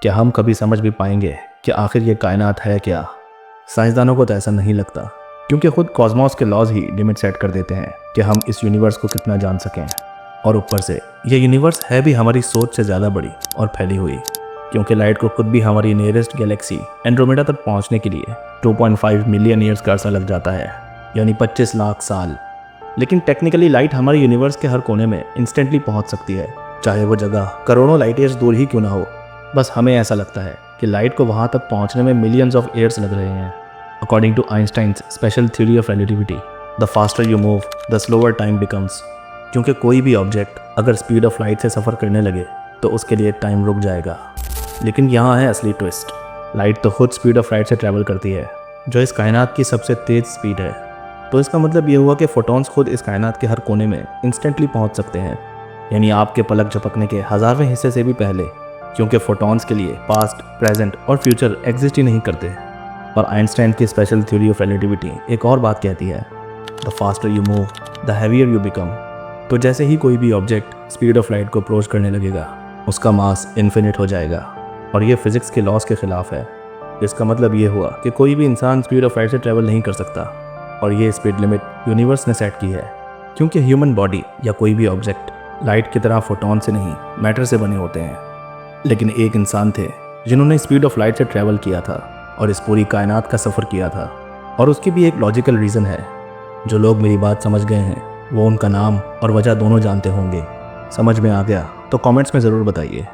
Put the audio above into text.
क्या हम कभी समझ भी पाएंगे कि आखिर ये कायनात है क्या? साइंसदानों को तो ऐसा नहीं लगता, क्योंकि खुद कॉस्मोस के लॉज ही लिमिट सेट कर देते हैं कि हम इस यूनिवर्स को कितना जान सकें। और ऊपर से ये यूनिवर्स है भी हमारी सोच से ज़्यादा बड़ी और फैली हुई, क्योंकि लाइट को खुद भी हमारी नियरेस्ट गैलेक्सी एंड्रोमेडा तक पहुंचने के लिए 2.5 मिलियन ईयर्स का अरसा लग जाता है, यानी 25 लाख साल। लेकिन टेक्निकली लाइट हमारे यूनिवर्स के हर कोने में इंस्टेंटली पहुंच सकती है, चाहे वो जगह करोड़ों लाइट ईयर्स दूर ही क्यों ना हो। बस हमें ऐसा लगता है कि लाइट को वहां तक पहुंचने में मिलियंस ऑफ ईयर्स लग रहे हैं। According to Einstein's special theory of relativity, the faster you move the slower time becomes. क्योंकि कोई भी ऑब्जेक्ट अगर स्पीड ऑफ लाइट से सफ़र करने लगे तो उसके लिए टाइम रुक जाएगा। लेकिन यहाँ है असली ट्विस्ट, लाइट तो खुद स्पीड ऑफ लाइट से ट्रैवल करती है, जो इस कायनात की सबसे तेज़ स्पीड है। तो इसका मतलब ये हुआ कि फोटॉन्स खुद इस कायनात के हर कोने में इंस्टेंटली पहुंच सकते हैं, यानी आपके पलक झपकने के 1000वें हिस्से से भी पहले, क्योंकि फोटॉन्स के लिए पास्ट, प्रेजेंट और फ्यूचर एग्जिस्ट ही नहीं करते। और आइंस्टाइन की स्पेशल थ्योरी ऑफ रिलेटिविटी एक और बात कहती है, the faster you move the heavier you become. तो जैसे ही कोई भी ऑब्जेक्ट स्पीड ऑफ लाइट को अप्रोच करने लगेगा, उसका मास इन्फिनिट हो जाएगा, और ये फिजिक्स के लॉस के खिलाफ है। इसका मतलब ये हुआ कि कोई भी इंसान स्पीड ऑफ लाइट से ट्रैवल नहीं कर सकता, और ये स्पीड लिमिट यूनिवर्स ने सेट की है, क्योंकि ह्यूमन बॉडी या कोई भी ऑब्जेक्ट लाइट की तरह फोटॉन से नहीं, मैटर से बने होते हैं। लेकिन एक इंसान थे जिन्होंने स्पीड ऑफ लाइट से ट्रैवल किया था और इस पूरी कायनात का सफ़र किया था, और उसकी भी एक लॉजिकल रीज़न है। जो लोग मेरी बात समझ गए हैं वो उनका नाम और वजह दोनों जानते होंगे। समझ में आ गया तो कमेंट्स में ज़रूर बताइए।